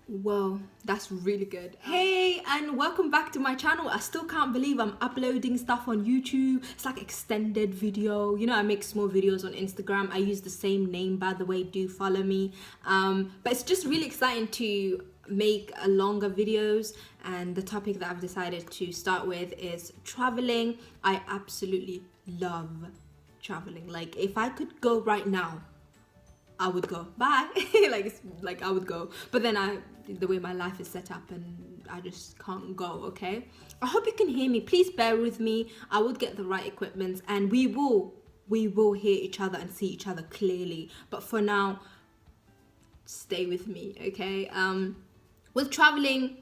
Whoa, that's really good. Hey, and welcome back to my channel. I still can't believe I'm uploading stuff on YouTube. It's like extended video. You know, I make small videos on Instagram. I use the same name, by the way. Do follow me. But it's just really exciting to make longer videos, and the topic that I've decided to start with is traveling. I absolutely love traveling. Like, if I could go right now, I would go. Bye. like I would go. But then the way my life is set up, and I just can't go, okay? I hope you can hear me. Please bear with me. I will get the right equipment, and we will hear each other and see each other clearly. But for now, stay with me, okay? With traveling,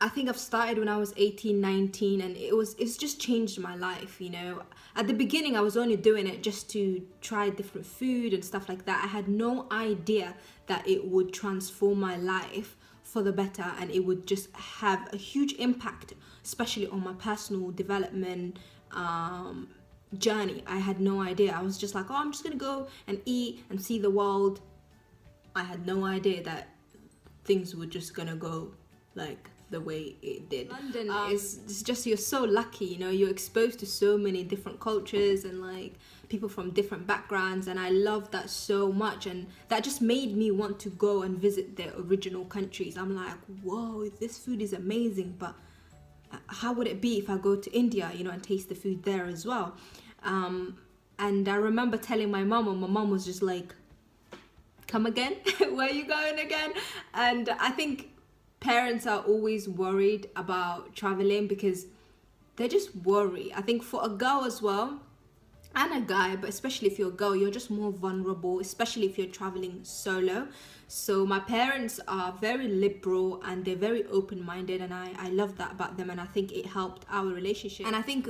I think I've started when I was 18, 19, and it's just changed my life, you know. At the beginning, I was only doing it just to try different food and stuff like that. I had no idea that it would transform my life for the better, and it would just have a huge impact, especially on my personal development journey. I had no idea. I was just like, oh, I'm just gonna go and eat and see the world. I had no idea that things were just gonna go like the way it did. London is just, you're so lucky, you know. You're exposed to so many different cultures and like people from different backgrounds, and I love that so much, and that just made me want to go and visit their original countries. I'm like, whoa, this food is amazing, but how would it be if I go to India, you know, and taste the food there as well? And I remember telling my mom, and my mom was just like, come again? Where are you going again? And I think parents are always worried about traveling because they just worry. I think for a girl as well, and a guy, but especially if you're a girl, you're just more vulnerable, especially if you're traveling solo. So my parents are very liberal and they're very open-minded, and I love that about them, and I think it helped our relationship. And I think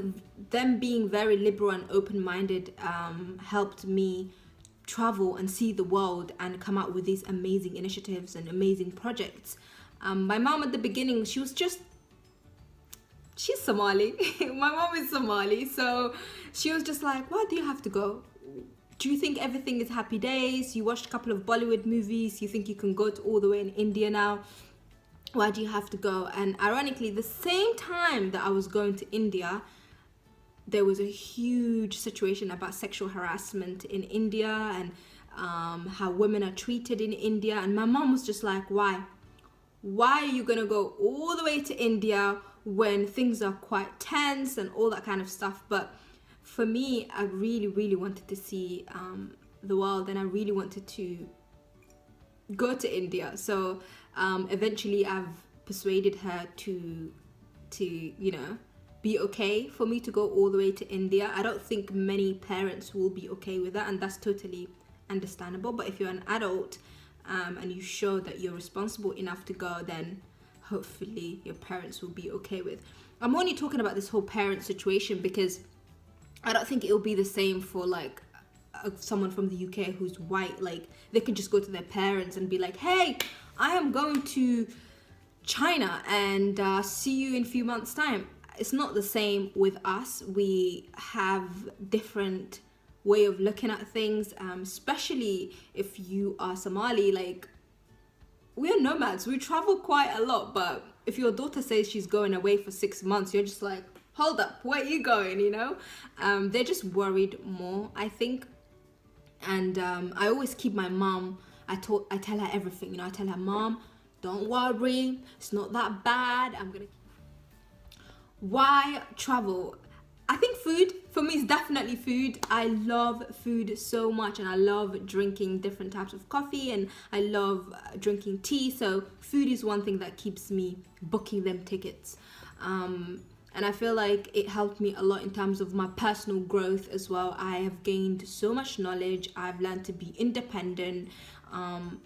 them being very liberal and open-minded helped me travel and see the world and come out with these amazing initiatives and amazing projects. My mom at the beginning, she's Somali. My mom is Somali, so she was just like, why do you have to go? Do you think everything is happy days? You watched a couple of Bollywood movies, you think you can go to all the way in India now? Why do you have to go? And ironically, the same time that I was going to India, there was a huge situation about sexual harassment in India, and how women are treated in India. And my mom was just like, why are you gonna go all the way to India when things are quite tense and all that kind of stuff? But for me, I really wanted to see the world, and I really wanted to go to India. So eventually I've persuaded her to you know, be okay for me to go all the way to India. I don't think many parents will be okay with that, and that's totally understandable. But if you're an adult and you show that you're responsible enough to go, then hopefully your parents will be okay with. I'm only talking about this whole parent situation because I don't think it'll be the same for like someone from the UK who's white. Like, they can just go to their parents and be like, hey, I am going to China and see you in a few months time. It's not the same with us. We have different way of looking at things, especially if you are Somali. Like, we're nomads, we travel quite a lot, but if your daughter says she's going away for 6 months, you're just like, hold up, where are you going, you know? They're just worried more, I think. And I always keep my mom, I tell her everything, you know. I tell her, Mom, don't worry, it's not that bad. Why travel? I think food, for me, is definitely food. I love food so much, and I love drinking different types of coffee, and I love drinking tea. So food is one thing that keeps me booking them tickets. And I feel like it helped me a lot in terms of my personal growth as well. I have gained so much knowledge. I've learned to be independent.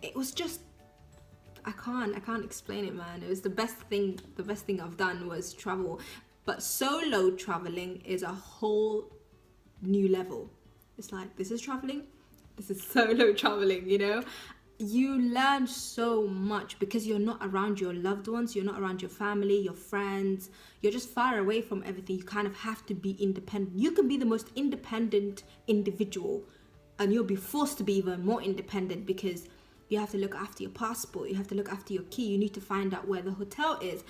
It was just, I can't explain it, man. It was the best thing I've done was travel. But solo traveling is a whole new level. It's like, this is traveling, this is solo traveling, you know? You learn so much because you're not around your loved ones, you're not around your family, your friends, you're just far away from everything. You kind of have to be independent. You can be the most independent individual, and you'll be forced to be even more independent because You have to look after your passport. You have to look after your key. You need to find out where the hotel is.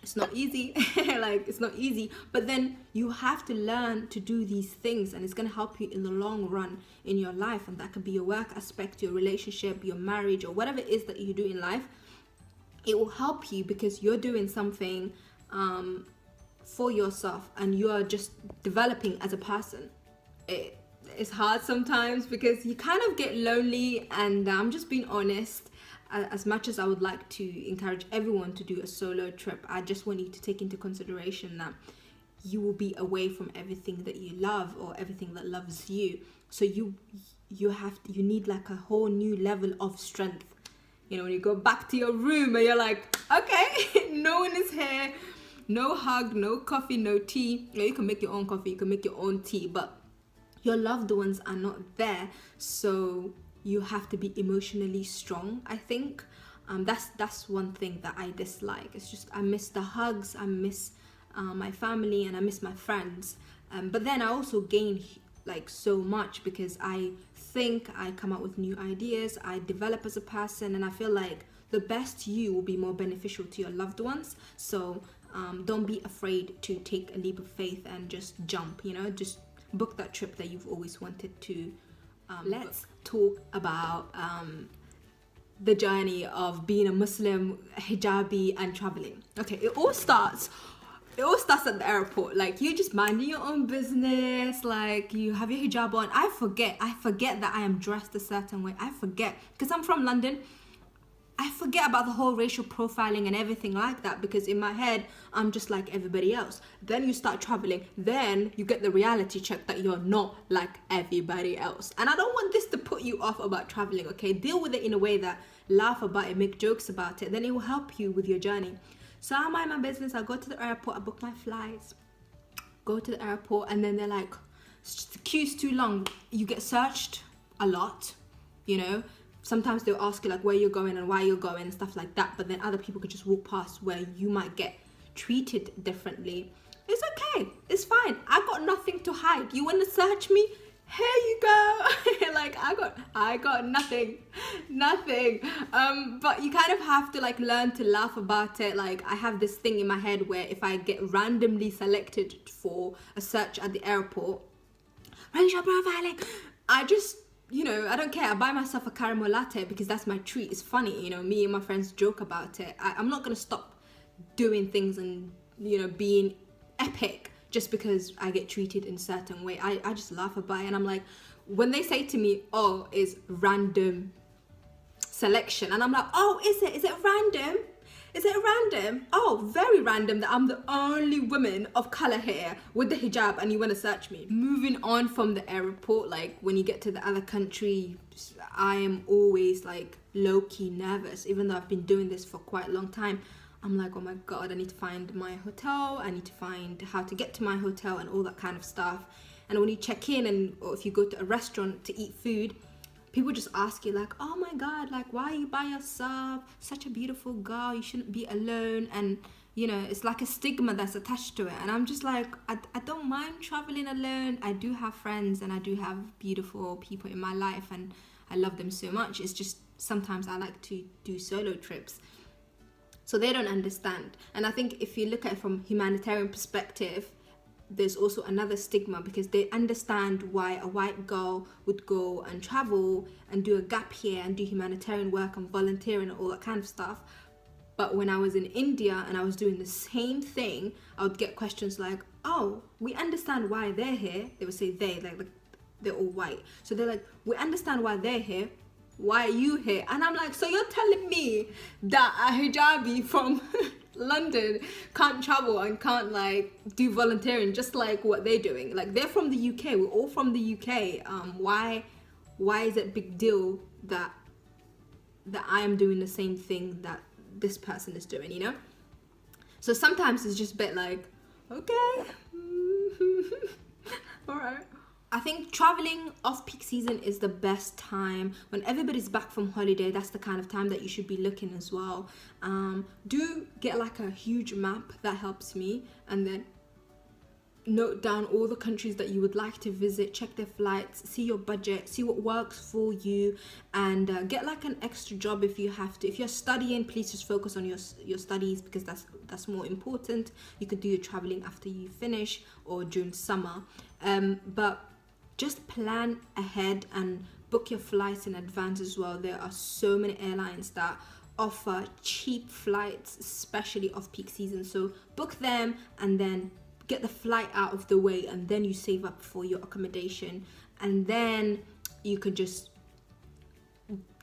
It's not easy. Like, it's not easy, but then you have to learn to do these things, and it's going to help you in the long run in your life. And that could be your work aspect, your relationship, your marriage, or whatever it is that you do in life. It will help you because you're doing something for yourself, and you're just developing as a person. It's hard sometimes because you kind of get lonely, and I'm just being honest. As much as I would like to encourage everyone to do a solo trip, I just want you to take into consideration that you will be away from everything that you love, or everything that loves you. So you need like a whole new level of strength. You know, when you go back to your room and you're like, okay, no one is here, no hug, no coffee, no tea. You know, you can make your own coffee, you can make your own tea, but your loved ones are not there. So you have to be emotionally strong, I think. That's one thing that I dislike. It's just, I miss the hugs, I miss my family, and I miss my friends. But then I also gain like so much because I think, I come up with new ideas, I develop as a person, and I feel like the best you will be more beneficial to your loved ones. So don't be afraid to take a leap of faith and just jump, you know, just book that trip that you've always wanted to. Let's talk about the journey of being a Muslim, hijabi, and traveling. Okay, it all starts at the airport. Like, you're just minding your own business, like you have your hijab on. I forget that I am dressed a certain way. I forget, because I'm from London. I forget about the whole racial profiling and everything like that, because in my head, I'm just like everybody else. Then you start traveling, then you get the reality check that you're not like everybody else. And I don't want this to put you off about traveling, okay? Deal with it in a way that laugh about it, make jokes about it, then it will help you with your journey. So I mind my business, I go to the airport, I book my flights, go to the airport, and then they're like, the queue's too long. You get searched a lot, you know? Sometimes they'll ask you like where you're going and why you're going and stuff like that, but then other people could just walk past where you might get treated differently. It's okay, it's fine. I got nothing to hide. You want to search me? Here you go. Like, I got nothing. But you kind of have to like learn to laugh about it. Like, I have this thing in my head where if I get randomly selected for a search at the airport, racial profiling, I just, you know, I don't care. I buy myself a caramel latte because that's my treat. It's funny, you know, me and my friends joke about it. I'm not going to stop doing things and, you know, being epic just because I get treated in a certain way. I just laugh about it. And I'm like, when they say to me, oh, it's random selection. And I'm like, oh, is it random? Is it random? Oh, very random that I'm the only woman of color here with the hijab and you want to search me. Moving on from the airport, like when you get to the other country, I am always like low-key nervous, even though I've been doing this for quite a long time. I'm like, oh my God, I need to find my hotel. I need to find how to get to my hotel and all that kind of stuff. And when you check in or if you go to a restaurant to eat food, people just ask you like, oh my God, like, why are you by yourself? Such a beautiful girl, you shouldn't be alone. And, you know, it's like a stigma that's attached to it. And I'm just like, I don't mind traveling alone. I do have friends and I do have beautiful people in my life and I love them so much. It's just sometimes I like to do solo trips. So they don't understand. And I think if you look at it from humanitarian perspective, there's also another stigma because they understand why a white girl would go and travel and do a gap year and do humanitarian work and volunteering and all that kind of stuff. But when I was in India and I was doing the same thing, I would get questions like, oh, we understand why they're here. They would say they, like they're all white. So they're like, we understand why they're here. Why are you here? And I'm like, so you're telling me that a hijabi from London can't travel and can't like do volunteering just like what they're doing? Like, they're from the UK, we're all from the UK. Why is it a big deal that I am doing the same thing that this person is doing, you know? So sometimes it's just a bit like, okay, all right. I think traveling off-peak season is the best time. When everybody's back from holiday, that's the kind of time that you should be looking as well. Do get like a huge map, that helps me. And then note down all the countries that you would like to visit, check their flights, see your budget, see what works for you, and get like an extra job if you have to. If you're studying, please just focus on your studies, because that's more important. You could do your traveling after you finish or during summer, but just plan ahead and book your flights in advance as well. There are so many airlines that offer cheap flights, especially off peak season, so book them and then get the flight out of the way, and then you save up for your accommodation, and then you could just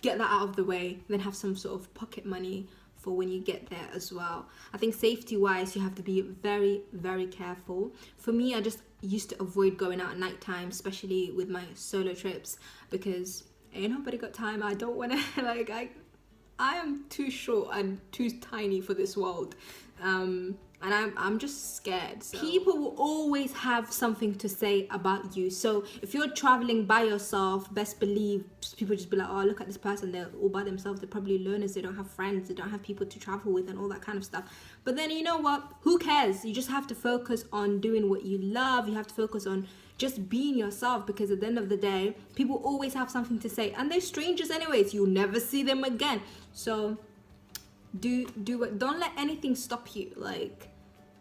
get that out of the way, then have some sort of pocket money for when you get there as well. I think safety wise, you have to be very, very careful. For me, I just used to avoid going out at night time, especially with my solo trips, because ain't nobody got time. I don't want to like I am too short and too tiny for this world, and I'm just scared. So. People will always have something to say about you. So if you're traveling by yourself, best believe people just be like, oh, look at this person, they're all by themselves. They're probably loners, they don't have friends, they don't have people to travel with and all that kind of stuff. But then you know what? Who cares? You just have to focus on doing what you love. You have to focus on just being yourself, because at the end of the day, people always have something to say, and they're strangers anyways. You'll never see them again. So do it. Don't let anything stop you. Like,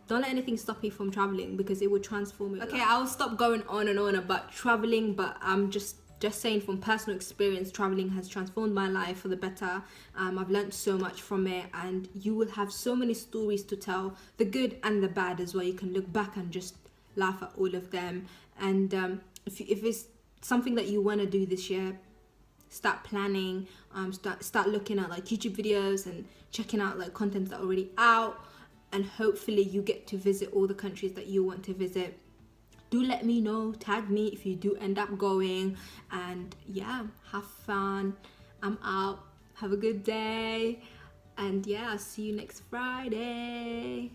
don't let anything stop you from traveling, because it will transform you. Okay, I'll stop going on and on about traveling, but I'm just saying from personal experience, traveling has transformed my life for the better. I've learned so much from it, and you will have so many stories to tell, the good and the bad as well. You can look back and just laugh at all of them. And if it's something that you want to do this year, start planning, start looking at like YouTube videos and checking out like content that are already out, and hopefully you get to visit all the countries that you want to visit. Do let me know, tag me if you do end up going, and yeah, have fun. I'm out. Have a good day, and yeah, I'll see you next Friday.